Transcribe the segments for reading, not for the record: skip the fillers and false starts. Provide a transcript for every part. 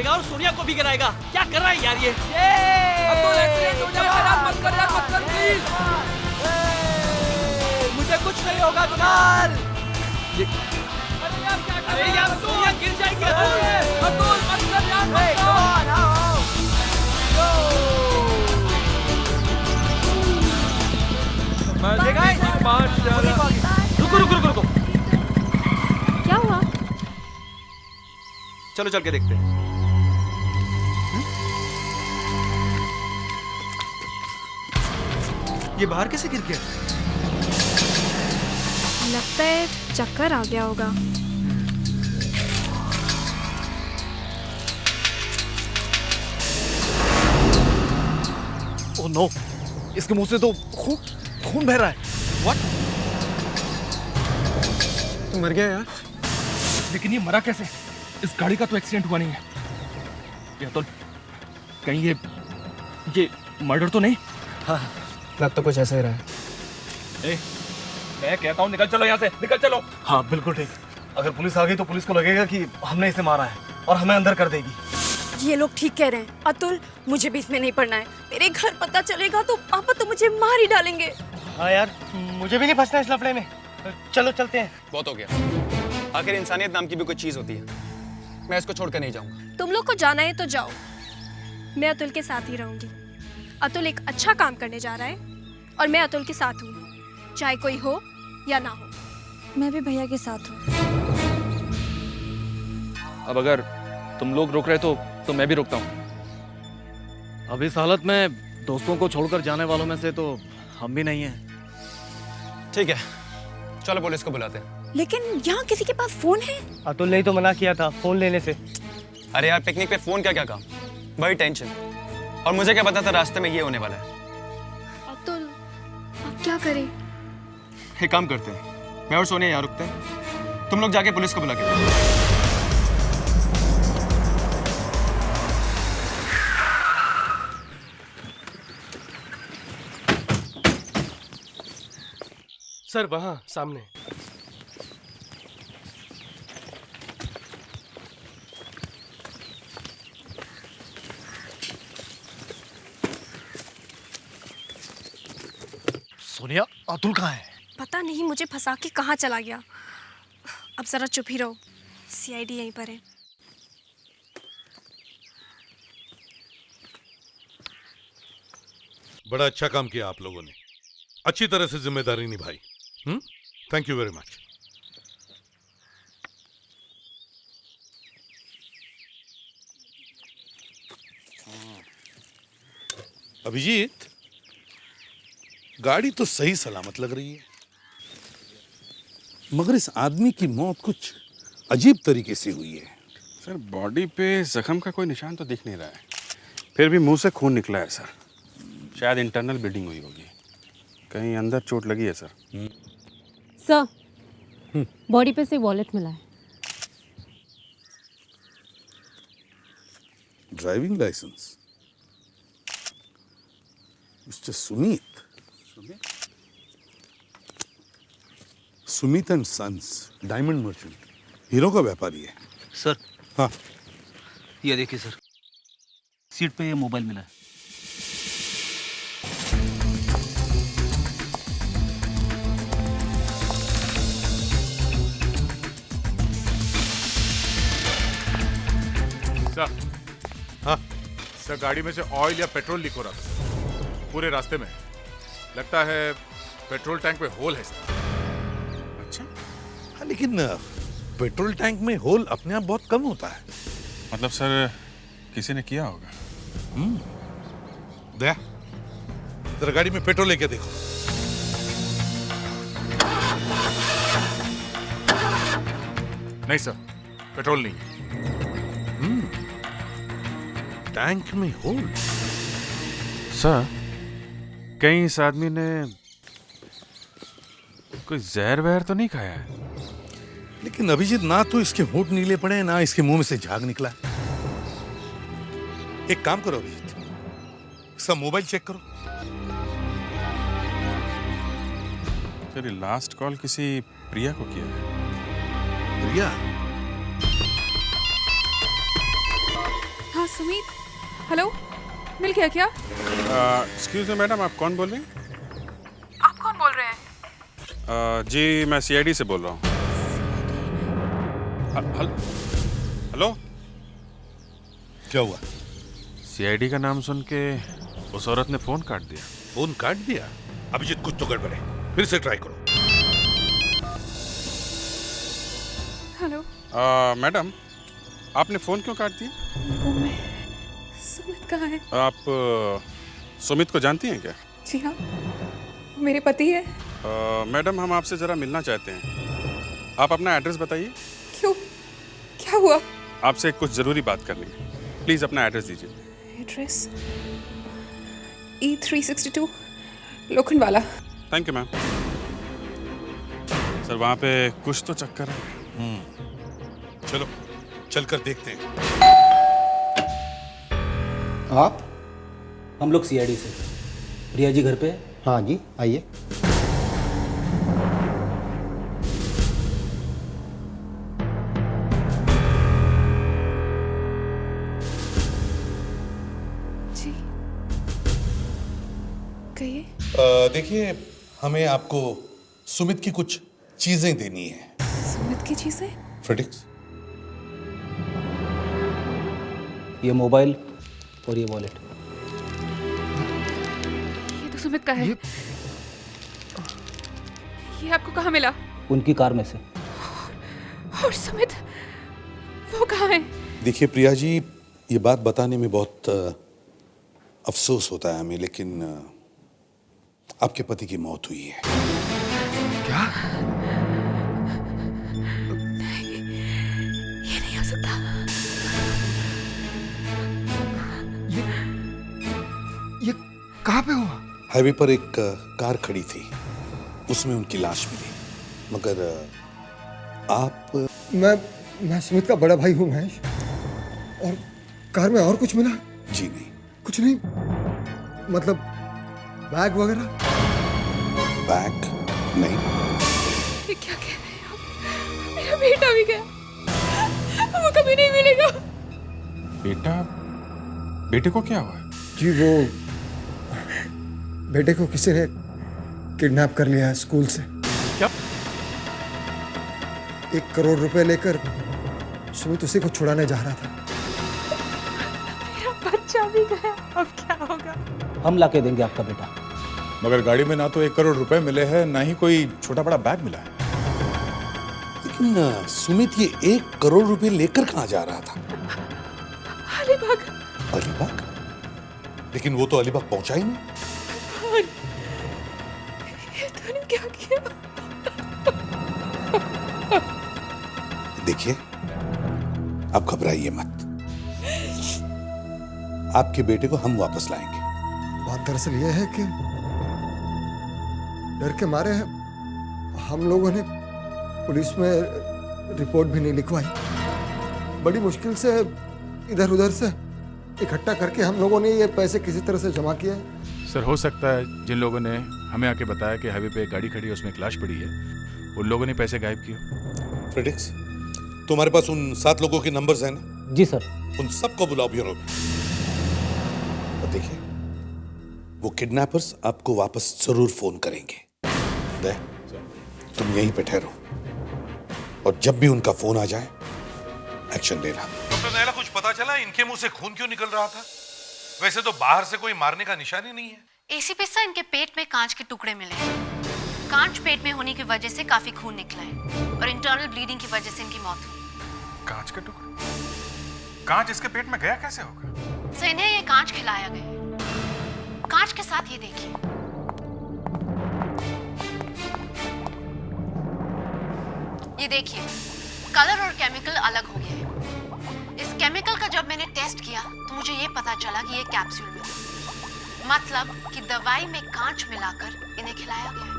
गिराएगा और सोनिया को भी गिराएगा। क्या कर रहा है यार ये? अतुल एक्सीडेंट हो जाएगा यार, मत कर प्लीज। मुझे कुछ नहीं होगा कल। अरे यार सोनिया गिर जाएगी। अतुल मत कर यार, मत कर। रुको रुको रुको रुको, क्या हुआ? चलो चल के देखते हैं। ये बाहर कैसे गिर गया? लगता है चक्कर आ गया होगा। ओह नो, इसके मुंह से तो खून बह रहा है। What? तो मर गया यार। लेकिन ये मरा कैसे? इस गाड़ी का तो एक्सीडेंट हुआ नहीं है। ये अतुल, कहीं ये मर्डर तो नहीं? हाँ, लग तो कुछ ऐसा ही रहा है। ए, मैं कहता हूँ निकल चलो यहाँ से, निकल चलो। हाँ बिल्कुल ठीक। अगर पुलिस आ गई तो पुलिस को लगेगा कि हमने इसे मारा है और हमें अंदर कर देगी। ये लोग ठीक कह रहे हैं अतुल, मुझे भी इसमें नहीं पड़ना है। मेरे घर पता चलेगा तो पापा तो मुझे मार ही डालेंगे। हाँ यार, मुझे भी नहीं फंसना इस लफड़े में। चलो चलते हैं। बहुत हो गया। आखिर इंसानियत नाम की भी कोई चीज होती है। मैं इसको छोड़कर नहीं जाऊंगा। तुम लोग को जाना है तो जाओ, मैं अतुल के साथ ही रहूंगी। अतुल एक अच्छा काम करने जा रहा है और मैं अतुल के साथ हूँ, चाहे कोई हो या ना हो। मैं भी भैया के साथ हूँ। अब अगर तुम लोग रोक रहे तो मैं भी रोकता हूँ। अब इस हालत में दोस्तों को छोड़कर जाने वालों में से तो हम भी नहीं हैं। ठीक है, चलो पुलिस को बुलाते हैं। लेकिन यहाँ किसी के पास फोन है? अतुल ने ही तो मना किया था फोन लेने से। अरे यार, पिकनिक पे फोन क्या काम, बड़ी टेंशन। और मुझे क्या पता था रास्ते में ये होने वाला है। अतुल, अब क्या करें? एक काम करते हैं, मैं और सोनिया यहाँ रुकते हैं, तुम लोग जाके पुलिस को बुला के। सर वहाँ सामने। सोनिया, अतुल कहाँ है? पता नहीं, मुझे फंसा के कहाँ चला गया। अब जरा चुप ही रहो, सीआईडी यहीं पर है। बड़ा अच्छा काम किया आप लोगों ने, अच्छी तरह से जिम्मेदारी निभाई। Thank you very much. Abhijit, गाड़ी तो सही सलामत लग रही है, मगर इस आदमी की मौत कुछ अजीब तरीके से हुई है। सर, बॉडी पे जख्म का कोई निशान तो दिख नहीं रहा है, फिर भी मुंह से खून निकला है सर। शायद इंटरनल ब्लीडिंग हुई होगी, कहीं अंदर चोट लगी है सर। सर, बॉडी पे से वॉलेट मिला है। Driving licence, mister Sumit. Sumit and sons, diamond merchant, हीरो का व्यापारी है। सर, हाँ, ये देखिए सर, सीट पे ये मोबाइल मिला है। सर, हाँ सर, गाड़ी में से ऑयल या पेट्रोल लीक हो रहा था पूरे रास्ते में। लगता है पेट्रोल टैंक में होल है सर। अच्छा, हाँ, लेकिन पेट्रोल टैंक में होल अपने आप बहुत कम होता है। मतलब सर किसी ने किया होगा। दया, तेरा गाड़ी में पेट्रोल लेके देखो। नहीं सर, पेट्रोल नहीं है। टैंक में होल। सर, कहीं इस आदमी ने कोई जहर वहर तो नहीं खाया है? लेकिन अभिजीत, ना तो इसके होंठ नीले पड़े ना इसके मुंह में से झाग निकला। एक काम करो अभिजीत, इसका मोबाइल चेक करो। सर, ये लास्ट कॉल किसी प्रिया को किया है। प्रिया? हाँ सुमित, हेलो, मिल गया क्या? एक्सक्यूज मी मैडम, आप कौन बोल रही हैं? आप कौन बोल रहे हैं? जी मैं सीआईडी से बोल रहा हूँ। हेलो, क्या हुआ? सीआईडी का नाम सुन के उस औरत ने फोन काट दिया। फोन काट दिया? अभिजीत, कुछ तो गड़बड़ है, फिर से ट्राई करो। हेलो, मैडम आपने फोन क्यों काट दिया? वो मैं, सुमित कहाँ है? आप सुमित को जानती हैं क्या? जी हाँ, मेरे पति है। मैडम हम आपसे जरा मिलना चाहते हैं। आप अपना एड्रेस बताइए। क्यों, क्या हुआ? आपसे कुछ जरूरी बात करनी है, प्लीज अपना एड्रेस दीजिए। Address E362 Lokhandwala. Thank you ma'am. Sir वहाँ पे कुछ तो चक्कर है। चलो चलकर देखते हैं। आप? हम लोग सीआईडी से। प्रिया जी घर पे है? हाँ जी, आइए। जी, कहिए। देखिए, हमें आपको सुमित की कुछ चीजें देनी है। सुमित की चीजें? फ्रेडिक्स, ये मोबाइल और ये वॉलेट। ये तो सुमित का है। ये आपको कहाँ मिला? उनकी कार में से। और सुमित, वो कहाँ है? देखिए प्रिया जी, ये बात बताने में बहुत अफसोस होता है हमें, लेकिन आपके पति की मौत हुई है। क्या? ये नहीं हो सकता। ये कहाँ पे हुआ? हाईवे पर एक कार खड़ी थी, उसमें उनकी लाश मिली, मगर आप... मैं सुमित का बड़ा भाई हूँ महेश। और कार में और कुछ मिला? जी नहीं। कुछ नहीं, मतलब बैग वगैरह? बैग नहीं। ये क्या कह रहे हैं आप? मेरा बेटा भी गया, वो कभी नहीं मिलेगा। बेटे को क्या हुआ? जी वो बेटे को किसी ने किडनैप कर लिया है स्कूल से। क्या? 1 करोड़ रुपए लेकर सुमित उसी को छुड़ाने जा रहा था। मेरा बच्चा भी गया, अब क्या होगा? हम लाके देंगे आपका बेटा। मगर गाड़ी में ना तो 1 करोड़ रुपए मिले हैं, ना ही कोई छोटा बड़ा बैग मिला है। लेकिन सुमित ये 1 करोड़ रुपए लेकर कहाँ जा रहा था? अलीबाग। अलीबाग? लेकिन वो तो अलीबाग पहुंचा ही नहीं। ये तूने क्या किया? देखिए, आप घबराइए मत, आपके बेटे को हम वापस लाएंगे। बात दरअसल ये है कि डर के मारे हम लोगों ने पुलिस में रिपोर्ट भी नहीं लिखवाई। बड़ी मुश्किल से इधर उधर से इकट्ठा करके हम लोगों ने ये पैसे किसी तरह से जमा किए हैं। सर, हो सकता है जिन लोगों ने हमें आके बताया कि हाईवे पे एक गाड़ी खड़ी है, उसमें एक लाश पड़ी है, उन लोगों ने पैसे गायब किए। फ्रेडिक्स, तुम्हारे पास उन 7 लोगों के नंबर्स हैं ना? जी सर। उन सबको बुलाओ ब्यूरो में। और देखिए, वो किडनैपर्स आपको वापस जरूर फोन करेंगे। दे, तुम यहीं पे ठहरो, और जब भी उनका फोन आ जाए एक्शन लेना। डॉक्टर नैला, कुछ पता चला इनके मुंह से खून क्यों निकल रहा था? वैसे तो बाहर से कोई मारने का निशान ही नहीं है। एसीपी सर, इनके पेट में कांच के टुकड़े मिले हैं। कांच पेट में होने की वजह से काफी खून निकला है और इंटरनल ब्लीडिंग की वजह से इनकी मौत हुई। कांच के टुकड़े? कांच इसके पेट में गया कैसे होगा? सर, इन्हें ये कांच खिलाया गया। कांच के साथ ये देखिए, ये देखिए, कलर और केमिकल अलग हो गया है। इस केमिकल का जब मैंने टेस्ट किया तो मुझे ये पता चला कि ये कैप्सूल में, मतलब कि दवाई में कांच मिलाकर इन्हें खिलाया गया है।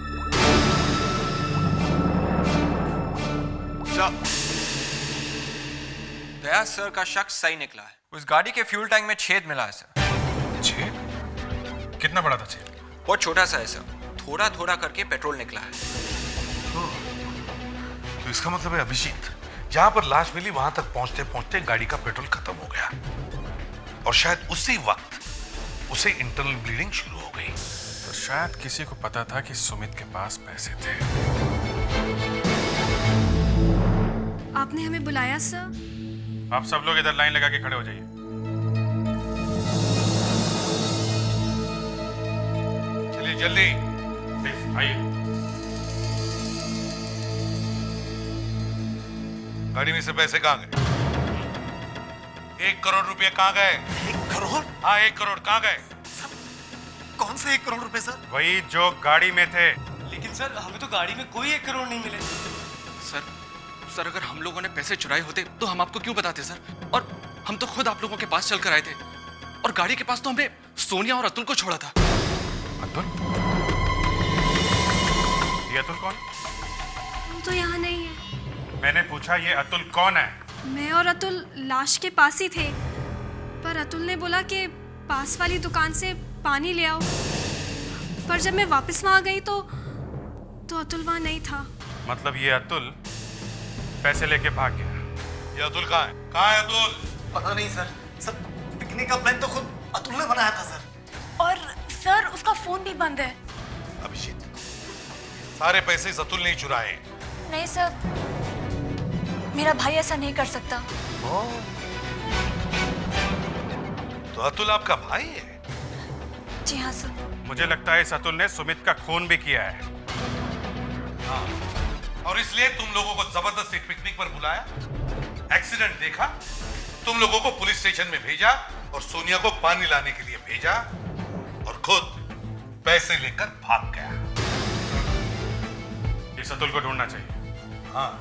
दया सर का शक सही निकला है। उस गाड़ी के फ्यूल टैंक में छेद मिला है सर। छेद? कितना बड़ा था छेद? बहुत छोटा सा है सर, थोड़ा थोड़ा करके पेट्रोल निकला है। तो इसका मतलब है अभिजीत जहां पर लाश मिली वहां तक पहुंचते पहुंचते गाड़ी का पेट्रोल खत्म हो गया। और शायद उसी वक्त उसे इंटरनल ब्लीडिंग शुरू हो गई। तो शायद किसी को पता था कि सुमित के पास पैसे थे। आपने हमें बुलाया सर? आप सब लोग इधर लाइन लगा के खड़े हो जाइए। चलिए जल्दी, प्लीज आइए। गाड़ी में से पैसे कहाँ गए? 1 करोड़ रुपए कहाँ गए? 1 करोड़? हाँ 1 करोड़ कहाँ गए? कौन से 1 करोड़ रुपए सर? वही जो गाड़ी में थे। लेकिन सर हमें तो गाड़ी में कोई 1 करोड़ नहीं मिले। सर अगर हम लोगों ने पैसे चुराए होते तो हम आपको क्यों बताते सर? और हम तो खुद आप लोगों के पास चल कर आए थे, और गाड़ी के पास तो हमने सोनिया और अतुल को छोड़ा था। अतुल? ये अतुल कौन? हम तो यहाँ नहीं है। मैंने पूछा ये अतुल कौन है? मैं और अतुल लाश के पास ही थे, पर अतुल ने बोला कि पास वाली दुकान से पानी ले आओ। पर जब मैं वापस वहाँ गई तो अतुल वहाँ नहीं था। मतलब ये अतुल पैसे लेके भाग गया। ये अतुल कहाँ है? कहाँ है अतुल? पता नहीं सर। सर पिकनिक का प्लान तो खुद अतुल ने बनाया था सर। और सर उसका फोन भी बंद है। अभिजीत, सारे पैसे इस अतुल ने ही चुराए। नहीं सर, मेरा भाई ऐसा नहीं कर सकता। तो अतुल आपका भाई है? जी हाँ सर। मुझे लगता है इस अतुल ने सुमित का खून भी किया है। हाँ, और इसलिए तुम लोगों को जबरदस्ती पिकनिक पर बुलाया, एक्सीडेंट देखा, तुम लोगों को पुलिस स्टेशन में भेजा और सोनिया को पानी लाने के लिए भेजा और खुद पैसे लेकर भाग गया। इस अतुल को ढूंढना चाहिए। हाँ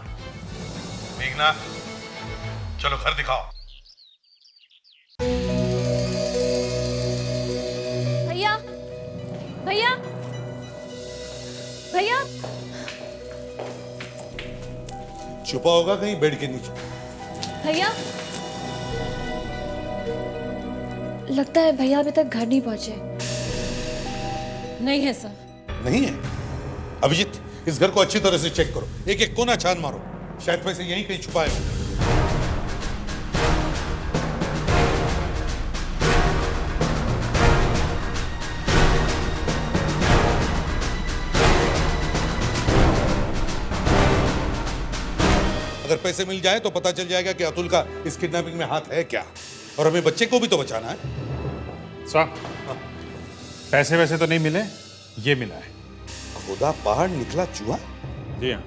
मेघना, चलो घर दिखाओ। भैया भैया भैया, छुपा होगा कहीं बेड के नीचे। भैया लगता है भैया अभी तक घर नहीं पहुंचे। नहीं है सर। नहीं है? अभिजीत, इस घर को अच्छी तरह से चेक करो, एक एक कोना छान मारो, शायद पैसे यहीं कहीं छुपाए हो। अगर पैसे मिल जाए तो पता चल जाएगा कि अतुल का इस किडनैपिंग में हाथ है क्या, और हमें बच्चे को भी तो बचाना है। साहब, पैसे वैसे तो नहीं मिले, ये मिला है। खुदा पहाड़ निकला चूहा? जी हाँ,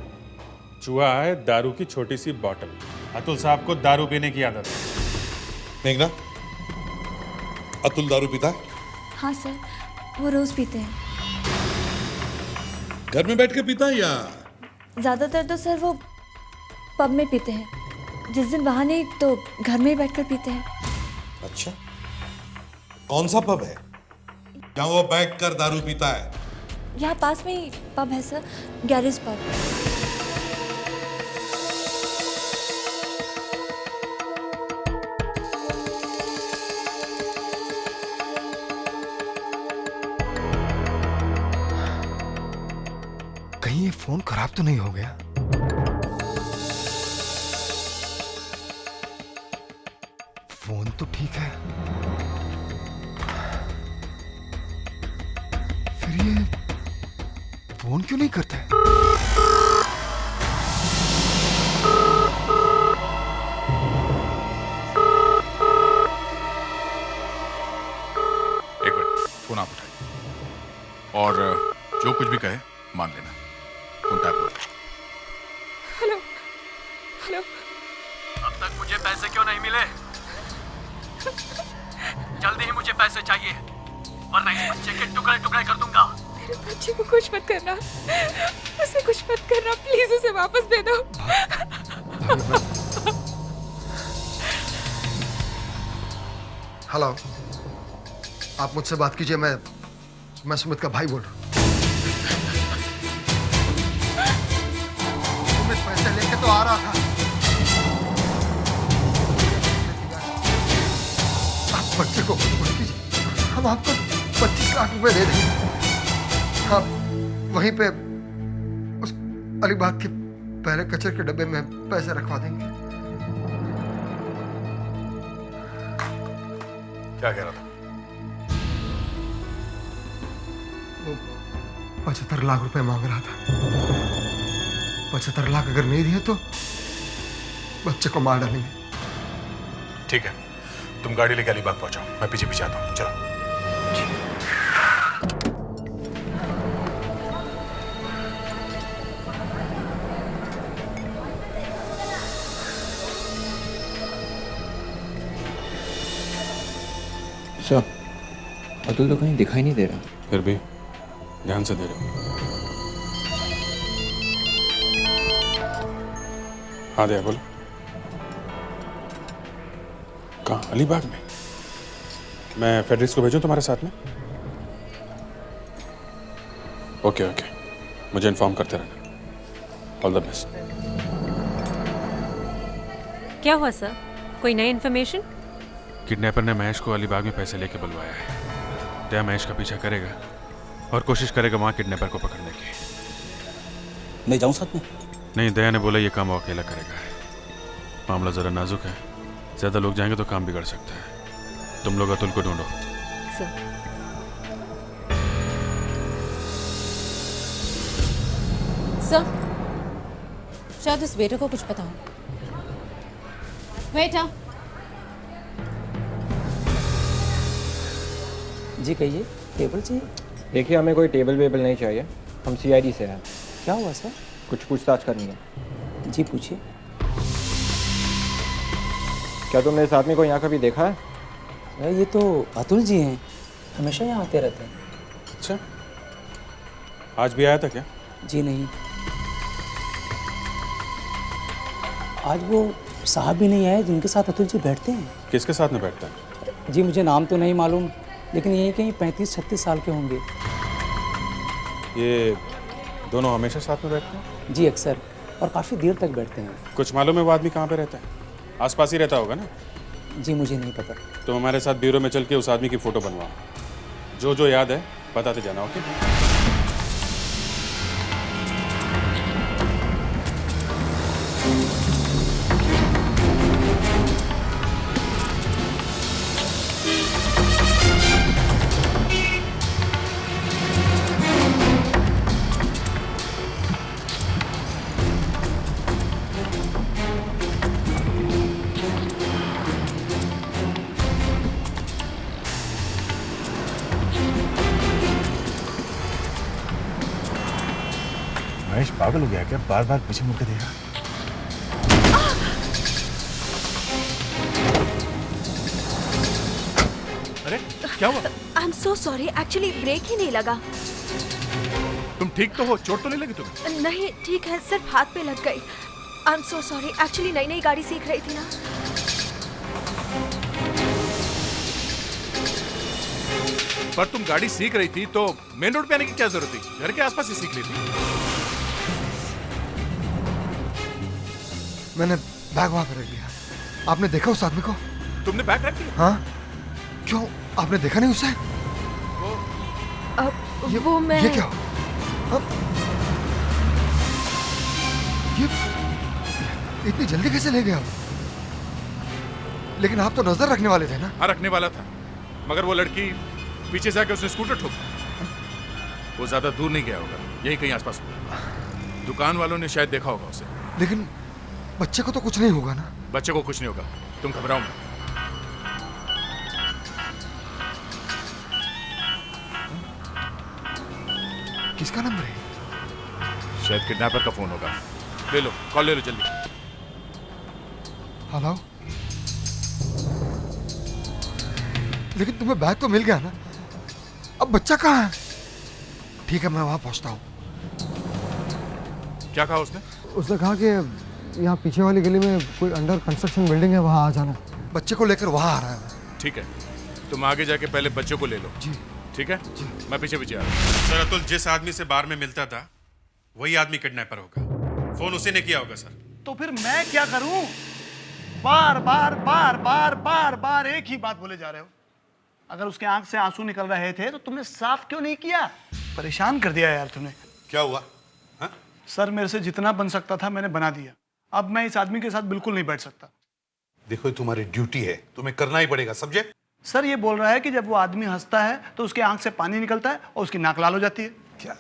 चूहा है दारू की छोटी सी बॉटल। अतुल साहब को दारू पीने की आदत है। मेघना, अतुल दारू पीता है? हाँ सर, वो रोज पीते हैं। घर में बैठ के पीता है या? ज्यादातर तो सर वो पब में पीते हैं। जिस दिन वहां नहीं तो घर में ही बैठकर पीते हैं। अच्छा, कौन सा पब है जहां वो बैठ कर दारू पीता है? यहाँ पास में ही पब है सर, गैरेज पब। कहीं ये फोन खराब तो नहीं हो गया? फोन तो ठीक है, फिर ये फोन क्यों नहीं करता है? एक मिनट, फोन आप उठाइए और जो कुछ भी कहे मान लेना। फोन टैप हो रहा है। Hello hello. अब तक मुझे पैसे क्यों नहीं मिले? जल्दी ही मुझे पैसे चाहिए, वरना इस बच्चे के टुकड़े टुकड़े कर दूंगा। मेरे बच्चे को कुछ मत करना, उसे कुछ मत करना, प्लीज उसे वापस दे दो। हेलो, आप मुझसे बात कीजिए, मैं सुमित का भाई बोल रहा हूँ। सुमित पैसे लेके तो आ रहा था। आप बच्चे को कुछ मत कीजिए, हम आपको 25 लाख रुपए दे देंगे। आप वहीं पे उस अलीबाग के पहले कचरे के डब्बे में पैसे रखवा देंगे। क्या कह रहा था? 75 लाख रुपए मांग रहा था। 75 लाख अगर नहीं दिए तो बच्चे को मार डालेंगे। ठीक है, तुम गाड़ी लेके अलीबाग पहुंचाओ, मैं पीछे पीछे आता हूँ। चलो। सर, अतुल तो कहीं दिखाई नहीं दे रहा। फिर भी ध्यान से दे रहे हो। हाँ दया बोलो। कहाँ? अलीबाग में? मैं फेडरिक्स को भेजूं तुम्हारे साथ में? ओके ओके, मुझे इन्फॉर्म करते रहना। All the best. क्या हुआ सर? कोई नई इन्फॉर्मेशन? किडनैपर ने महेश को अलीबाग में पैसे लेके बुलवाया है। दया महेश का पीछा करेगा और कोशिश करेगा वहां किडनैपर को पकड़ने की। मैं जाऊं साथ में? नहीं, दया ने बोला ये काम वो अकेला करेगा। मामला जरा नाजुक है, ज्यादा लोग जाएंगे तो काम बिगड़ सकता है। तुम लोग अतुल को ढूंढो। सर, शायद इस बेटे को कुछ पता हो। बेटा। जी कहिए, टेबल चाहिए? देखिए, हमें कोई टेबल वेबल नहीं चाहिए, हम सीआईडी से हैं। क्या हुआ सर? कुछ पूछताछ करनी है। जी पूछिए। क्या तुमने इस आदमी को यहाँ कभी देखा है? ये तो अतुल जी हैं, हमेशा यहाँ आते रहते हैं। अच्छा, आज भी आया था क्या? जी नहीं, आज वो साहब भी नहीं आए जिनके साथ अतुल जी बैठते हैं। किसके साथ में बैठता है? जी मुझे नाम तो नहीं मालूम, लेकिन यही कहीं 35-36 साल के होंगे। ये दोनों हमेशा साथ में बैठते हैं? जी अक्सर, और काफ़ी देर तक बैठते हैं। कुछ मालूम है वो आदमी कहाँ पे रहता है? आसपास ही रहता होगा ना? जी मुझे नहीं पता। तुम हमारे साथ ब्यूरो में चल के उस आदमी की फ़ोटो बनवाओ। जो जो याद है बताते जाना। ओके? महेश पागल हो गया क्या? बार बार पीछे मुड़ के देखा। अरे क्या हुआ? I am so sorry, actually break ही नहीं लगा। तुम ठीक तो हो? चोट तो नहीं लगी तुम्हें? नहीं ठीक है, सिर्फ हाथ पे लग गई। आई एम सो सॉरी, एक्चुअली नई नई गाड़ी सीख रही थी ना। पर तुम गाड़ी सीख रही थी तो मेन रोड पे आने की क्या जरूरत थी? घर के आसपास ही सीख लेती। मैंने बैग वहां पर रख दिया। आपने देखा उस आदमी को? तुमने बैग रख दिया? हाँ, क्यों आपने देखा नहीं उसे? वो मैं ये क्या? ये इतनी जल्दी कैसे ले गया? लेकिन आप तो नजर रखने वाले थे ना? हाँ रखने वाला था, मगर वो लड़की पीछे से आके उसने स्कूटर ठोक दिया। वो ज्यादा दूर नहीं गया होगा, यही कहीं आसपास होगा। दुकान वालों ने शायद देखा होगा उसे। लेकिन बच्चे को तो कुछ नहीं होगा ना? बच्चे को कुछ नहीं होगा, तुम घबराओ मत। किसका नंबर है? शायद किडनैपर का फोन होगा। ले लो, कॉल ले लो जल्दी। हेलो, लेकिन तुम्हें बैग तो मिल गया ना? अब बच्चा कहाँ है? ठीक है, मैं वहां पहुंचता हूँ। क्या कहा उसने? उसने कहा कि यहाँ पीछे वाली गली में कोई अंडर कंस्ट्रक्शन बिल्डिंग है, वहां आ जाना। बच्चे को लेकर वहां आ रहा है। ठीक है, तुम आगे जाके पहले बच्चों को ले लो। जी ठीक है जी। मैं पीछे पीछे आ रहा हूँ। सर, अतुल जिस आदमी से बार में मिलता था वही आदमी किडनैपर होगा। फोन उसी ने किया होगा सर। तो फिर मैं क्या करूं? बार बार बार बार बार बार एक ही बात बोले जा रहे हो। अगर उसके आंख से आंसू निकल रहे थे तो तुमने साफ क्यों नहीं किया? परेशान कर दिया यार तुमने। क्या हुआ? हा? सर, मेरे से जितना बन सकता था मैंने बना दिया। अब मैं इस आदमी के साथ बिल्कुल नहीं बैठ सकता। देखो, ये तुम्हारी ड्यूटी है, तुम्हें करना ही पड़ेगा, समझे? सर ये बोल रहा है कि जब वो आदमी हंसता है तो उसके आंख से पानी निकलता है और उसकी नाक लाल हो जाती है। क्या?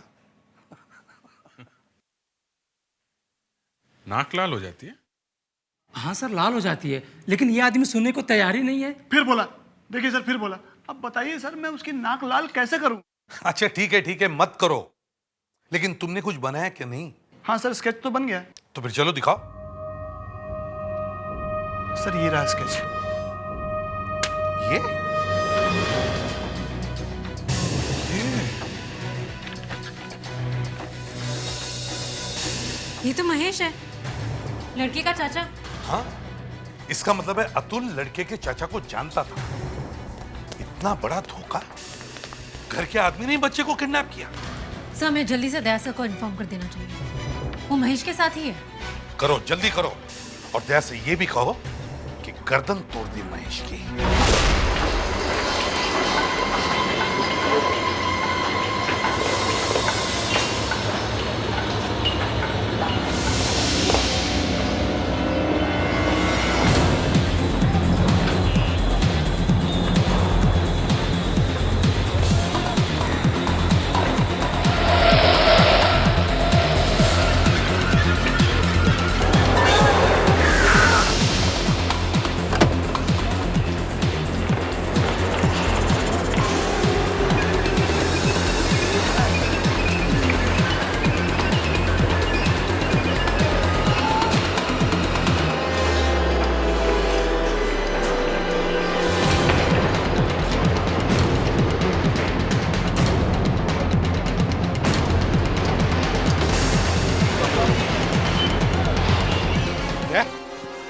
नाक लाल हो जाती है? हाँ सर, लाल हो जाती है, लेकिन ये आदमी सुनने को तैयार ही नहीं है। फिर बोला, देखिए सर फिर बोला। अब बताइए सर मैं उसकी नाक लाल कैसे करूं? अच्छा ठीक है मत करो, लेकिन तुमने कुछ बनाया क्या नहीं? हाँ सर, स्केच तो बन गया। तो फिर चलो दिखाओ। सर ये रहा स्केच। ये ये तो महेश है, लड़की का चाचा। हाँ, इसका मतलब है अतुल लड़के के चाचा को जानता था। इतना बड़ा धोखा। घर के आदमी ने बच्चे को किडनैप किया। सर हमें जल्दी से दया सर को इन्फॉर्म कर देना चाहिए, वो महेश के साथ ही है। करो, जल्दी करो, और दया से ये भी कहो कि गर्दन तोड़ दी महेश की।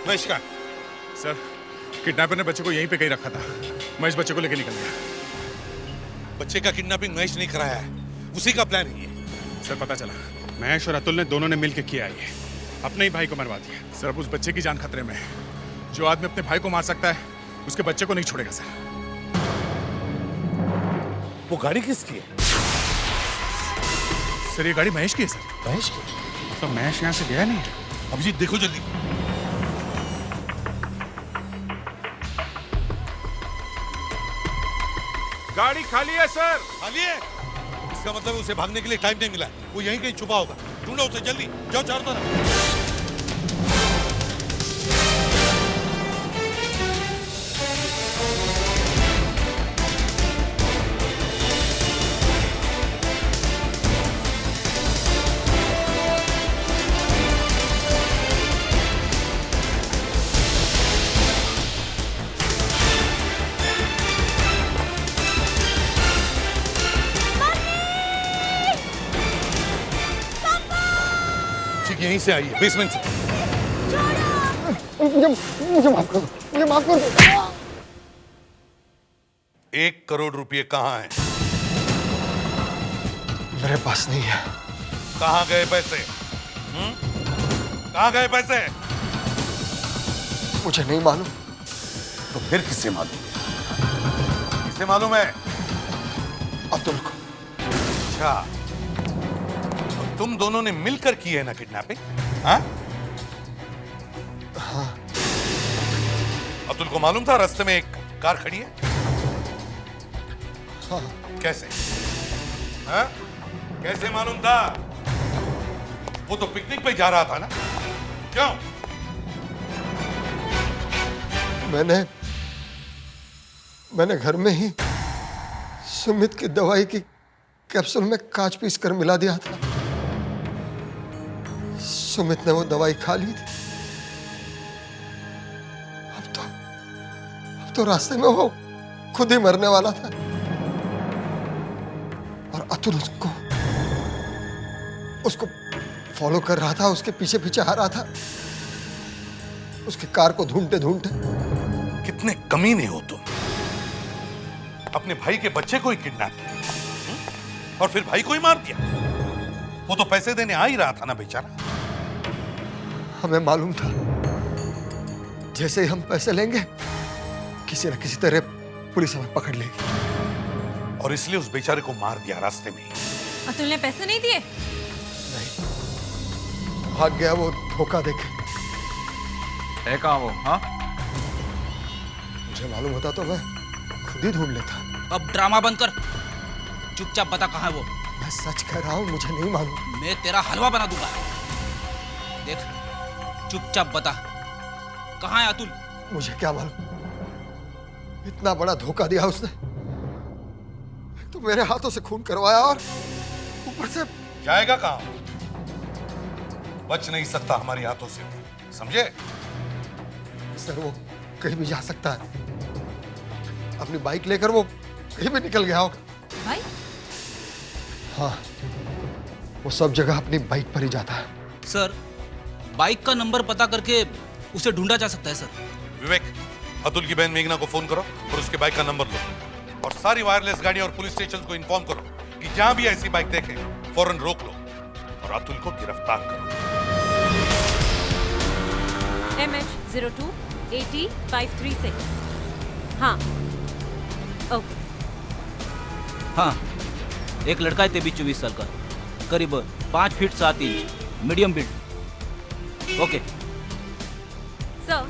नमस्कार सर, किडनैपर ने बच्चे को यहीं पे कहीं रखा था। मैं इस बच्चे को लेके निकल गया। बच्चे का किडनैपिंग महेश नहीं कराया है, उसी का प्लान है ये। सर पता चला महेश और अतुल ने दोनों ने मिलकर किया ये, अपने ही भाई को मरवा दिया। सर अब उस बच्चे की जान खतरे में है। जो आदमी अपने भाई को मार सकता है उसके बच्चे को नहीं छोड़ेगा सर। वो गाड़ी किसकी है? सर ये गाड़ी महेश की है सर। महेश की? तो महेश यहाँ से गया नहीं है। अभिजीत देखो जल्दी। गाड़ी खाली है सर। खाली है? इसका मतलब उसे भागने के लिए टाइम नहीं मिला। वो यहीं कहीं छुपा होगा। ढूंढो उसे जल्दी, जाओ चारों तरफ। यहीं से आई है, बेसमेंट से। मुझे माफ कर दो, मुझे माफ कर दो। 1 करोड़ रुपए कहाँ हैं? मेरे पास नहीं है। कहाँ गए पैसे? कहाँ गए पैसे? मुझे नहीं मालूम। तो फिर किससे मालूम? किससे मालूम है? अतुल को। अच्छा, तुम दोनों ने मिलकर की है ना किडनैपिंग? हाँ? हाँ। अतुल को मालूम था रास्ते में एक कार खड़ी है? हाँ। कैसे? हाँ? कैसे मालूम था? वो तो पिकनिक पे जा रहा था ना? क्यों? मैंने घर में ही सुमित की दवाई की कैप्सूल में कांच पीस कर मिला दिया था। सुमित ने वो दवाई खा ली थी। अब तो रास्ते में वो खुद ही मरने वाला था और अतुल उसको फॉलो कर रहा था, उसके पीछे पीछे आ रहा था, उसकी कार को ढूंढते ढूंढते। कितने कमीने हो तुम। अपने भाई के बच्चे को ही किडनैप किया और फिर भाई को ही मार दिया। वो तो पैसे देने आ ही रहा था ना बेचारा। हमें मालूम था जैसे ही हम पैसे लेंगे किसी न किसी तरह पुलिस हमें पकड़ लेगी, और इसलिए उस बेचारे को मार दिया रास्ते में। अतुल ने पैसे नहीं दिए? नहीं, भाग गया वो धोखा देके। है कहाँ वो? हाँ, मुझे मालूम होता तो मैं खुद ही ढूंढ लेता। अब ड्रामा बंद कर, चुपचाप बता कहाँ है वो। मैं सच कह रहा हूँ, मुझे नहीं मालूम। मैं तेरा हलवा बना दूंगा। देख, चुपचाप बता कहाँ है अतुल। मुझे क्या मालूम, इतना बड़ा धोखा दिया उसने। तो मेरे हाथों से खून करवाया और ऊपर से जाएगा कहाँ? बच नहीं सकता हमारे हाथों से, समझे? सर वो कहीं भी जा सकता है। अपनी बाइक लेकर वो कहीं भी निकल गया होगा। भाई? हाँ, वो सब जगह अपनी बाइक पर ही जाता है। सर, बाइक का नंबर पता करके उसे ढूंढा जा सकता है सर। विवेक, अतुल की बहन मेघना को फोन करो और उसके बाइक का नंबर लो और सारी वायरलेस गाड़ी और पुलिस स्टेशन को इन्फॉर्म करो कि जहां भी ऐसी बाइक देखे फौरन रोक लो और अतुल को गिरफ्तार करो। MH02 80536। हाँ, ओके। हाँ, एक लड़का है 23-24 साल का, करीब 5 feet 7 inch, medium build. Okay sir,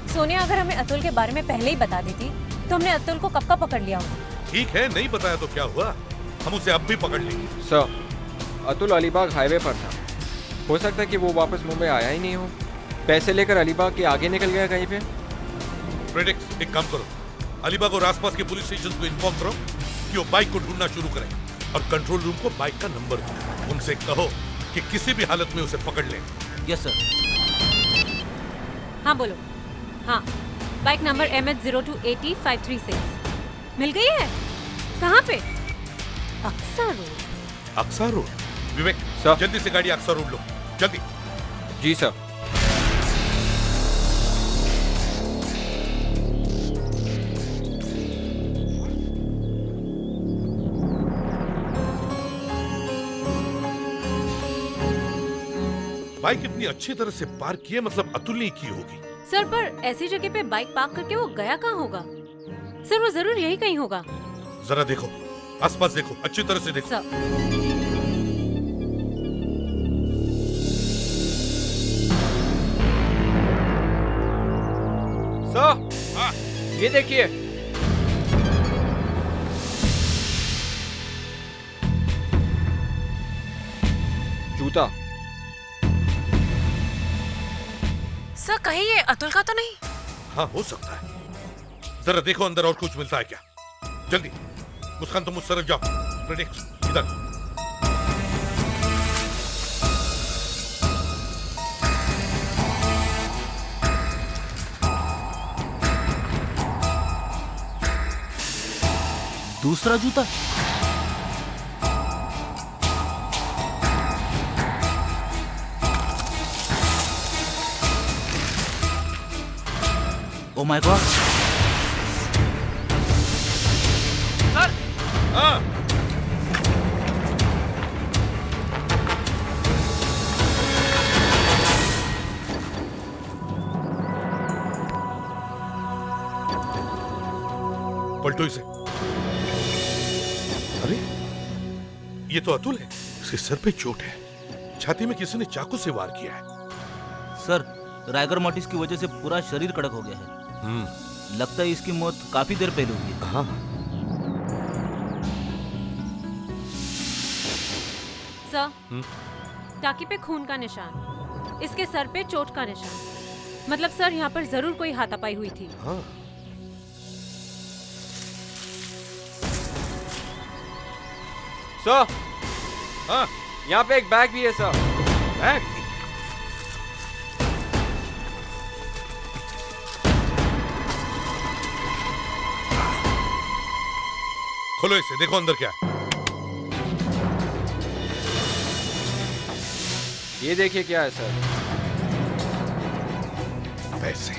Sonia अगर हमें अतुल के बारे में पहले ही बता देती तो हमने अतुल को कब का पकड़ लिया होता। ठीक है, नहीं बताया तो क्या हुआ, हम उसे अब भी पकड़ लेंगे। सर, अतुल अलीबाग हाईवे पर था। हो सकता है कि वो वापस मुंबई आया ही नहीं हो, पैसे लेकर अलीबाग के आगे निकल गया कहीं पे। प्रेडिक्स, एक काम करो, अलीबाग और आसपास के पुलिस स्टेशन को इन्फॉर्म करो कि वो बाइक को ढूंढना शुरू करें और कंट्रोल रूम को बाइक का नंबर दो। उनसे कहो कि किसी भी हालत में उसे पकड़ लें। Yes sir. हाँ बोलो। हाँ, बाइक नंबर MH02 80536। मिल गई है? कहाँ पे? अक्सा रोड। अक्सा रोड? विवेक सर, जल्दी से गाड़ी अक्सा रोड लो, जल्दी। जी सर। बाइक इतनी अच्छी तरह से पार्क की है, मतलब अतुल ने की होगी। सर, पर ऐसी जगह पे बाइक पार्क करके वो गया कहाँ होगा? सर, वो जरूर यही कहीं होगा। जरा देखो, आसपास देखो, अच्छी तरह से देखो। सर, हाँ, ये देखिए। जूता। सर, कहीं ये अतुल का तो नहीं? हाँ, हो सकता है। जरा देखो अंदर और कुछ मिलता है क्या। जल्दी मुस्कान, तुम उस तरफ जाओ। प्रेडिक्स, इधर। दूसरा जूता। Oh my God. सर, हाँ। पलटो इसे। अरे, ये तो अतुल है। इसके सर पे चोट है, छाती में किसी ने चाकू से वार किया है। सर, राइगर मोटिस की वजह से पूरा शरीर कड़क हो गया है। लगता है इसकी मौत काफी देर पहले हुई है। हाँ। सर, टाकी पे खून का निशान, इसके सर पे चोट का निशान। मतलब सर, यहाँ पर जरूर कोई हाथापाई हुई थी। हाँ। सर, हाँ, यहाँ पे एक बैग भी है सर। बैग? खोलो इसे, देखो अंदर क्या है। ये देखिए क्या है सर। पैसे,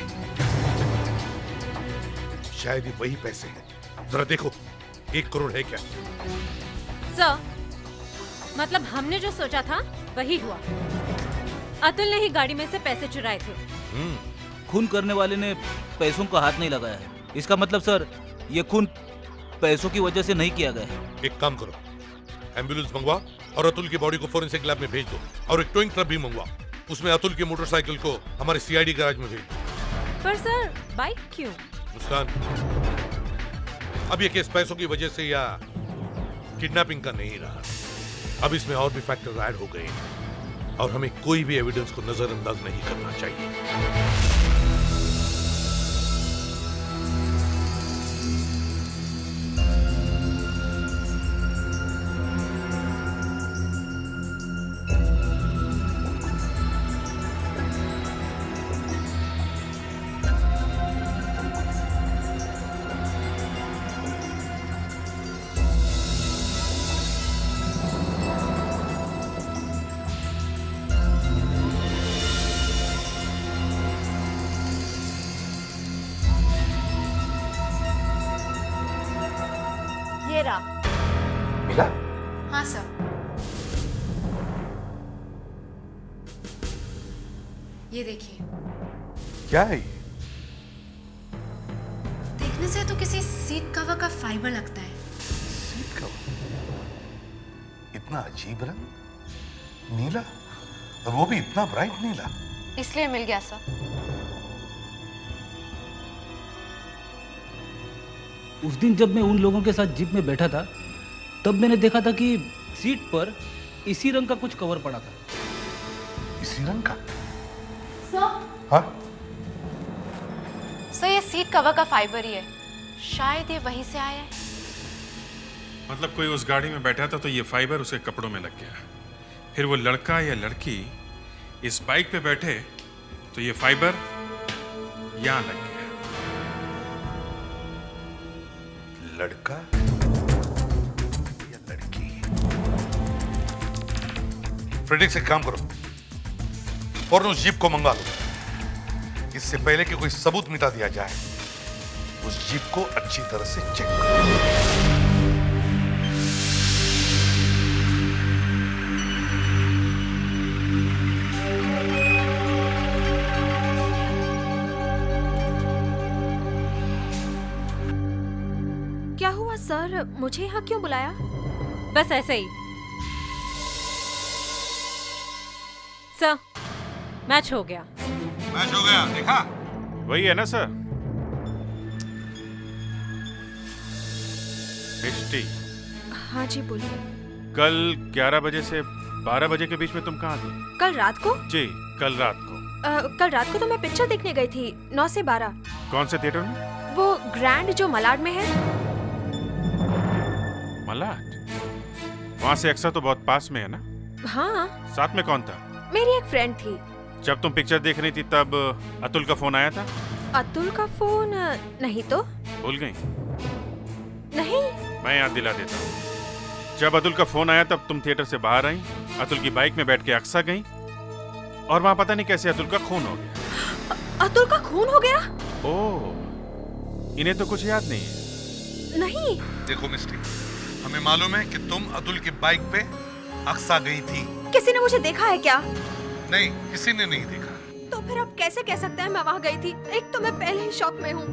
शायद ये वही पैसे हैं। जरा देखो, 1 करोड़ है क्या? सर, मतलब हमने जो सोचा था वही हुआ। अतुल ने ही गाड़ी में से पैसे चुराए थे। खून करने वाले ने पैसों का हाथ नहीं लगाया है। इसका मतलब सर, ये खून पैसों की वजह से नहीं किया गया है। एक काम करो, एम्बुलेंस मंगवा और अतुल की बॉडी को फॉरेंसिक लैब में भेज दो और एक टोइंग ट्रक भी मंगवा। उसमें अतुल की मोटरसाइकिल को हमारे CID गैराज में भेज दो। पर सर, बाइक क्यों? मुस्कान, अब ये केस पैसों की वजह से या किडनैपिंग का नहीं रहा। अब इसमें और भी फैक्टर ऐड हो गए हैं और हमें कोई भी एविडेंस को नजरअंदाज नहीं करना चाहिए। ये रहा। मिला? हाँ सर। ये देखिए। क्या है ये? देखने से तो किसी सीट कवर का फाइबर लगता है। Seat cover? इतना अजीब रंग, नीला, और वो भी इतना ब्राइट नीला। इसलिए मिल गया सर। उस दिन जब मैं उन लोगों के साथ जीप में बैठा था तब मैंने देखा था कि सीट पर इसी रंग का कुछ कवर पड़ा था। इसी रंग का? सर। हाँ? सर ये सीट कवर का फाइबर ही है। शायद ये वहीं से आया है। मतलब कोई उस गाड़ी में बैठा था तो ये फाइबर उसके कपड़ों में लग गया, फिर वो लड़का या लड़की इस बाइक पे बैठे तो ये फाइबर यहां लग गया। लड़का या लड़की? फ्रेडिक से काम करो और उस जीप को मंगा लो। इससे पहले कि कोई सबूत मिटा दिया जाए, उस जीप को अच्छी तरह से चेक करो। क्या हुआ सर, मुझे यहाँ क्यों बुलाया? बस ऐसे ही। सर मैच हो गया। मैच हो गया, देखा? वही है ना सर? मिष्टी, हाँ जी बोलिए। कल 11 बजे से 12 बजे के बीच में तुम कहाँ थी? कल रात को? जी, कल रात को। कल रात को तो मैं पिक्चर देखने गई थी 9 से 12। कौन से थिएटर में? वो ग्रैंड जो मलाड में है। मलाड? वहाँ से एक्सा तो बहुत पास में है ना? हाँ। साथ में कौन था? मेरी एक फ्रेंड थी। जब तुम पिक्चर देख रही थी तब अतुल का फोन आया था? अतुल का फोन नहीं तो। भूल गई? नहीं। मैं याद दिला देता हूँ। जब अतुल का फोन आया तब तुम थिएटर से बाहर आई, अतुल की बाइक में बैठ के अक्सा गई और वहाँ पता नहीं कैसे अतुल का खून हो गया। अतुल का खून हो गया? ओह, इन्हें तो कुछ याद नहीं है। नहीं। देखो मिस्टी, हमें मालूम है कि तुम अतुल की बाइक पे अक्सा गई थी। किसी ने मुझे देखा है क्या? नहीं, किसी ने नहीं देखा। तो फिर आप कैसे कह सकते हैं मैं वहाँ गई थी? एक तो मैं पहले ही शॉक में हूँ।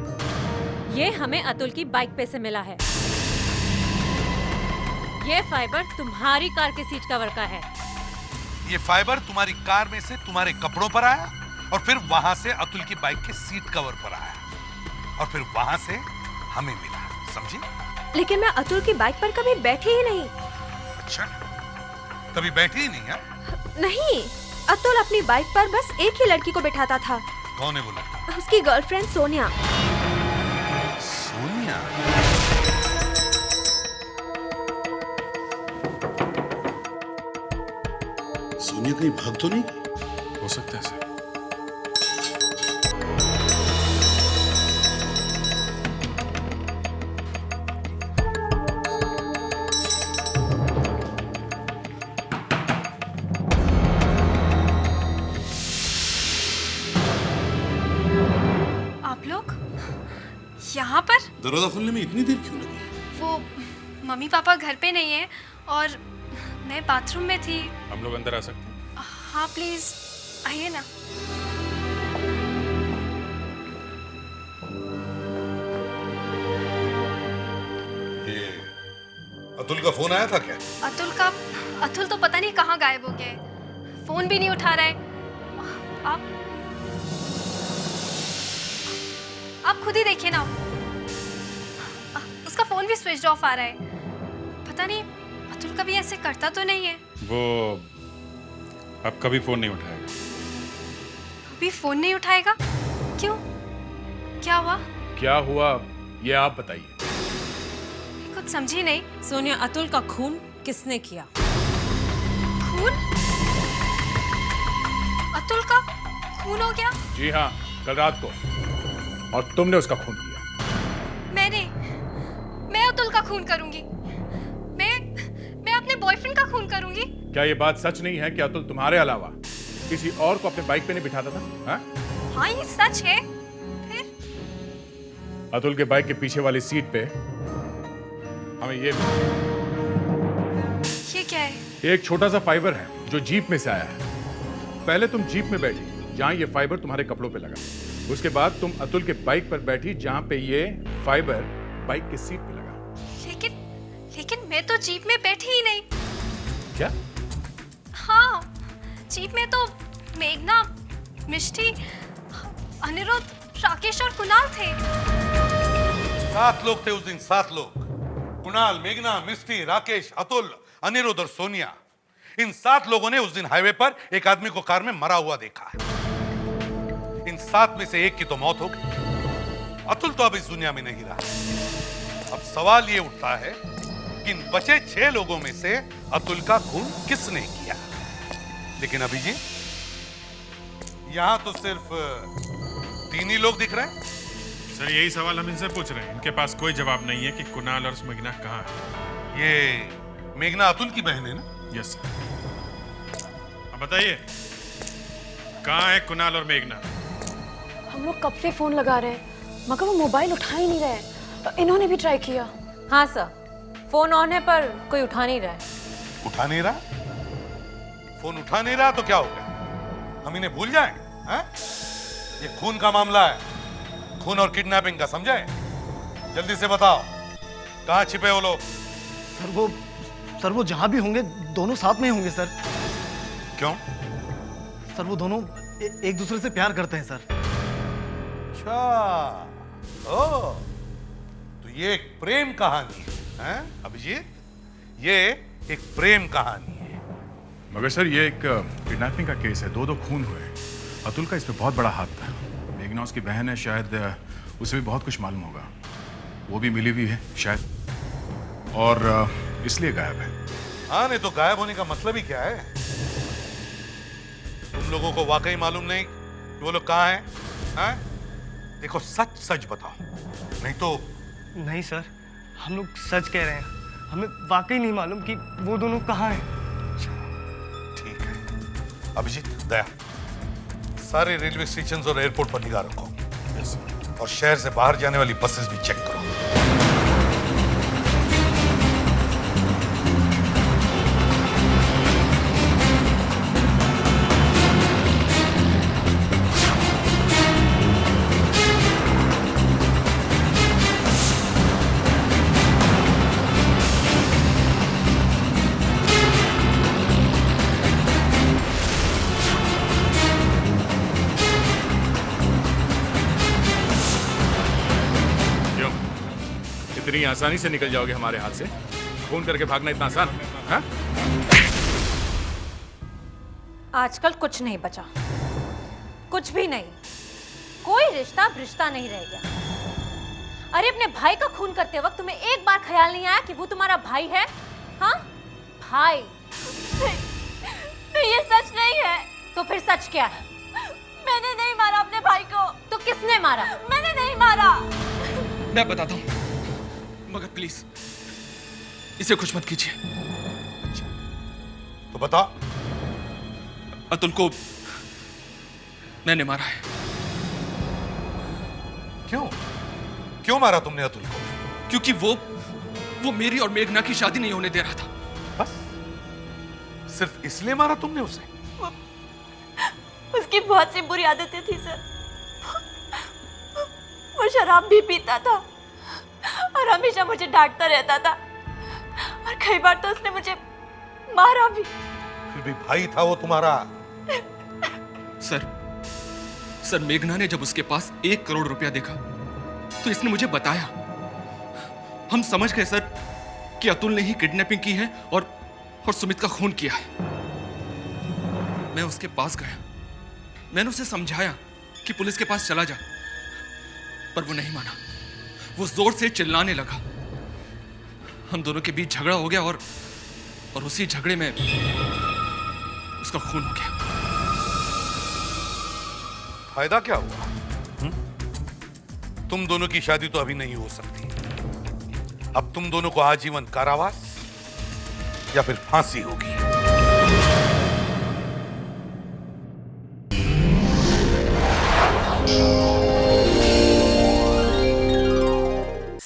ये हमें अतुल की बाइक पे से मिला है। ये फाइबर तुम्हारी कार के सीट कवर का है। ये फाइबर तुम्हारी कार में से तुम्हारे कपड़ों पर आया और फिर वहां से अतुल की बाइक के सीट कवर पर आया और फिर वहां से हमें मिला, समझी? लेकिन मैं अतुल की बाइक पर कभी बैठी ही नहीं। अच्छा, कभी बैठी ही नहीं है? नहीं, अतुल अपनी बाइक पर बस एक ही लड़की को बिठाता था। कौन है वो लड़की? उसकी गर्लफ्रेंड सोनिया। सोनिया? सोनिया कहीं भाग तो नहीं? हो सकता है सर। आप लोग यहाँ पर? दरवाजा खोलने में इतनी देर क्यों लगी? वो मम्मी पापा घर पे नहीं है और मैं बाथरूम में थी। हम लोग अंदर आ सकते हैं? हाँ प्लीज आइए ना। ये अतुल का फोन आया था क्या? अतुल तो पता नहीं कहाँ गायब हो गया है। फोन भी नहीं उठा रहा है। आप खुद ही देखिए ना। उसका फोन भी स्विच ऑफ आ रहा है। पता नहीं अतुल कभी ऐसे करता तो नहीं है। वो अब कभी फोन नहीं उठाएगा। अभी फोन नहीं उठाएगा? क्यों? क्या हुआ? क्या हुआ ये आप बताइए। कुछ समझी नहीं। सोनिया, अतुल का खून किसने किया? खून? अतुल का खून हो गया? जी हाँ, कल रात को। और तुमने उसका खून किया। मैं अतुल का खून करूंगी। मैं अपने बॉयफ्रेंड का खून करूंगी। क्या ये बात सच नहीं है कि अतुल तुम्हारे अलावा किसी और को अपने बाइक पे नहीं बिठाता था? हाँ? हाँ, ये सच है। अतुल के बाइक के पीछे वाली सीट पे हमें ये क्या है? एक छोटा सा फाइबर है जो जीप में से आया है। पहले तुम जीप में बैठी जहां ये फाइबर तुम्हारे कपड़ों पे लगा। उसके बाद तुम अतुल के बाइक पर बैठी जहां पे ये फाइबर बाइक की सीट पे लगा। लेकिन मैं तो जीप में बैठी ही नहीं। क्या? हाँ, जीप में तो मेघना, मिष्टी, अनिरुद्ध, राकेश और कुणाल थे। 7 लोग थे उस दिन, 7 लोग। कुणाल, मेघना, मिष्टी, राकेश, अतुल, अनिरुद्ध और सोनिया। इन 7 लोगों ने उस दिन हाईवे पर एक आदमी को कार में मरा हुआ देखा है। इन 7 में से एक की तो मौत हो गई। अतुल तो अब इस दुनिया में नहीं रहा। अब सवाल ये उठता है कि इन बचे 6 लोगों में से अतुल का खून किसने किया? लेकिन अभिजीत, यहां तो सिर्फ 3 ही लोग दिख रहे हैं। सर, यही सवाल हम इनसे पूछ रहे हैं। इनके पास कोई जवाब नहीं है कि कुणाल और मेघना कहाँ है। ये मेघना अतुल की बहन है ना? Yes sir. अब बताइए, कहाँ है कुणाल और मेघना? हम लोग कब से फोन लगा रहे हैं मगर वो मोबाइल उठा ही नहीं रहे। इन्होंने भी ट्राई किया। हाँ सर, फोन ऑन है पर कोई उठा नहीं रहा है। उठा नहीं रहा? फोन उठा नहीं रहा तो क्या हो गया? हम इन्हें भूल जाएं? हैं? ये खून का मामला है, खून और किडनैपिंग का, समझे? जल्दी से बताओ, कहाँ छिपे वो लोग? सर वो जहां भी होंगे दोनों साथ में ही होंगे सर। क्यों? सर वो दोनों एक दूसरे से प्यार करते हैं सर। अच्छा, ओ, तो ये एक प्रेम कहानी है, अभिजीत? ये एक प्रेम कहानी है। मगर सर ये एक किडनैपिंग का केस है, 2 खून हुए। अतुल का इस पे बहुत बड़ा हाथ था। मेघना उसकी बहन है, शायद उसे भी बहुत कुछ मालूम होगा। वो भी मिली हुई है शायद, और इसलिए गायब है। हाँ, नहीं तो गायब होने का मतलब ही क्या है? तुम लोगों को वाकई मालूम नहीं कि वो लोग कहाँ हैं? हैं? देखो, सच सच बताओ, नहीं तो। नहीं सर, हम लोग सच कह रहे हैं। हमें वाकई नहीं मालूम कि वो दोनों कहाँ हैं। ठीक है अभिजीत, दया, सारे रेलवे स्टेशन और एयरपोर्ट पर निगाह रखो। और शहर से बाहर जाने वाली बसेस भी चेक करो। इतनी आसानी से निकल जाओगे हमारे हाथ से? फोन करके भागना इतना आसान है? हाँ? आजकल कुछ नहीं बचा, कुछ भी नहीं। कोई रिश्ता रिश्ता नहीं रह गया। अरे अपने भाई का खून करते वक्त तुम्हें एक बार ख्याल नहीं आया कि वो तुम्हारा भाई है? हाँ, भाई। नहीं, ये सच नहीं है। तो फिर सच क्या है? मैंने नहीं मारा अपने भाई को। तो किसने मारा? मैंने नहीं मारा। मैं बताता हूँ, मगर प्लीज इसे कुछ मत कीजिए। तो बता। अतुल को मैंने मारा है। क्यों? क्यों मारा तुमने अतुल को? क्योंकि वो मेरी और मेघना की शादी नहीं होने दे रहा था। बस सिर्फ इसलिए मारा तुमने उसे? उसकी बहुत सी बुरी आदतें थी सर। वो शराब भी पीता था और हमेशा मुझे डांटता रहता था, और कई बार तो उसने मुझे मारा भी। फिर भी भाई था वो तुम्हारा। सर मेघना ने जब उसके पास 1 करोड़ रुपया देखा तो इसने मुझे बताया। हम समझ गए सर कि अतुल ने ही किडनैपिंग की है और सुमित का खून किया है। मैं उसके पास गया, मैंने उसे समझाया कि पुलिस के पास चला जा, पर वो नहीं माना। वो जोर से चिल्लाने लगा। हम दोनों के बीच झगड़ा हो गया और उसी झगड़े में उसका खून हो गया। फायदा क्या हुआ? तुम दोनों की शादी तो अभी नहीं हो सकती। अब तुम दोनों को आजीवन कारावास या फिर फांसी होगी।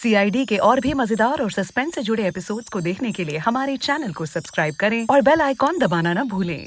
CID के और भी मजेदार और सस्पेंस से जुड़े एपिसोड्स को देखने के लिए हमारे चैनल को सब्सक्राइब करें और बेल आइकॉन दबाना ना भूलें।